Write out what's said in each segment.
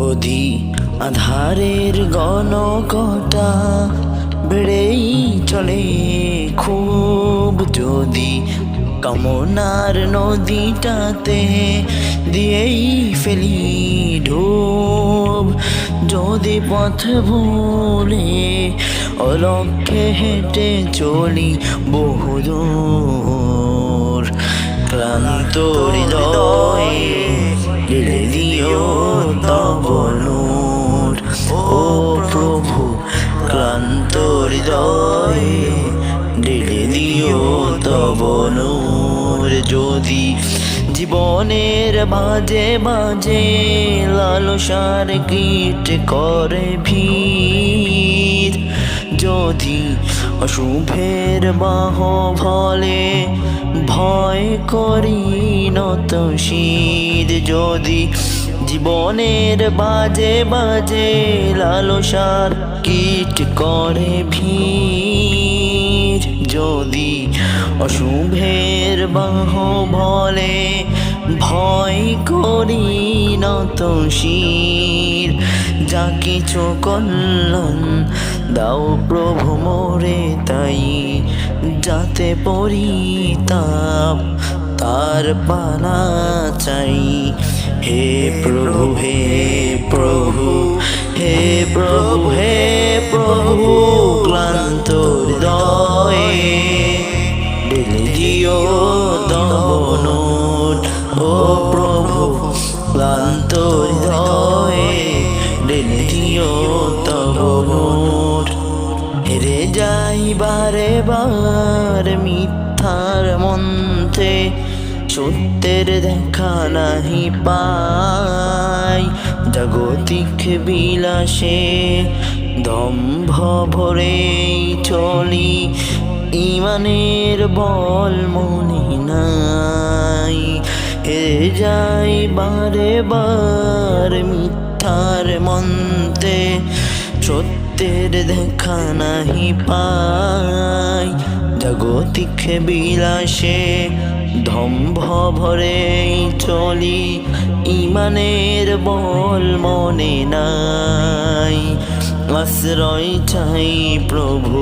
অধি আধারের গণকটা বেড়েই চলে খুব, যদি কামনার নদীটাতে দিয়েই ফেলি ডুব। যদি পথ ভুলে অলক্ষ্যে হেঁটে চলি বহুদূর, ক্লান্ত হৃদয়ে ঢেলে দিও তব নূর। ও প্রভু, ক্লান্ত হৃদয়ে ঢেলে দিও তব নূর। যদি জীবনের বাজে বাজে লালসার কীট করে ভিড়, যদি অশুভের বাহফলে ভয় করি নত শির, যদি জীবনের বাজে বাজে লালসার কীট করে ভিড়, যদি অশুভের বাহফলে ভয় করি নত শির, যা কিছু কল্যাণ দাও প্রভু মোরে তাই, যাতে পরিতাপ তার পানা চাই। হে প্রভু, হে প্রভু, হে প্রভু, হে প্রভু, ক্লান্ত হৃদয়ে ঢেলে দিও তব নূর। ও প্রভু, ক্লান্ত হৃদয়ে ঢেলে দিও তব নূর। হেরে যাই বারে বার মিথ্যার মন্ত্রে, সত্যের দেখা নাহি পাই, জাগতিক বিলাসে দম্ভ ভরেই চলি, ইমানের বল মনে নাই। হেরে যাই বারে বার মিথ্যার মন্ত্রে, সত্যের দেখা নাহি পাই, জাগতিক বিলাসে দম্ভ ভরেই চলি, ইমানের বল মনে নাই। আশ্রয় চাই প্রভু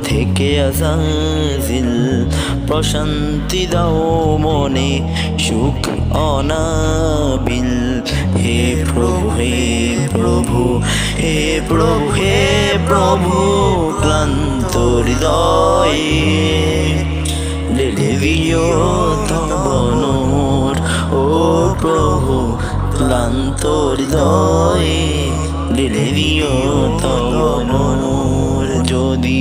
থেকে আজাজিল, প্রশান্তি দাও মনে সুখ অনাবিল। হে প্রভু, হে প্রভু, হে প্রভু, হে প্রভু, ক্লান্ত হৃদয়ে ঢেলে দিও তব নূর। ও প্রভু, ক্লান্ত হৃদয়ে ঢেলে দিও তব নূর। যদি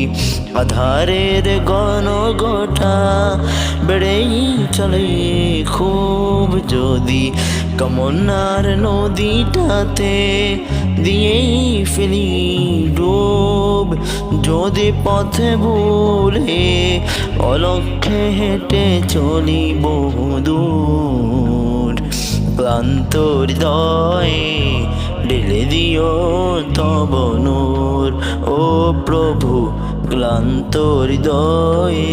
আধারের গণগোটা বেড়েই চলে খুব, যদি কামনার নদীটাতে দিয়েই ফেলি ডুব, যদি পথে ভুলে অলক্ষ্যে হেঁটে চলি বহুদূর, ক্লান্ত হৃদয়ে ঢেলে দিও তব নূর। ও প্রভু, ক্লান্ত হৃদয়ে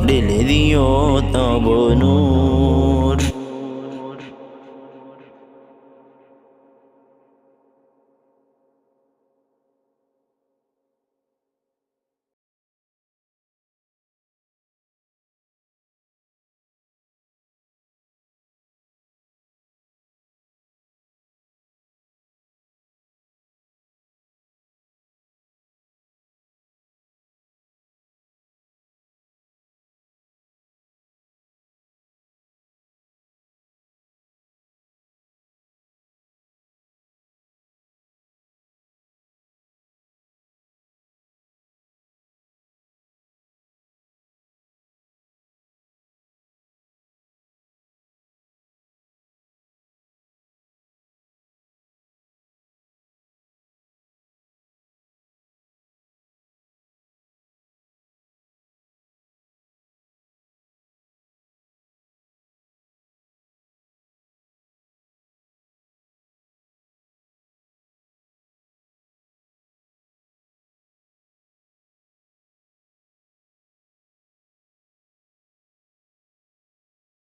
ঢেলে দিও তব নূর।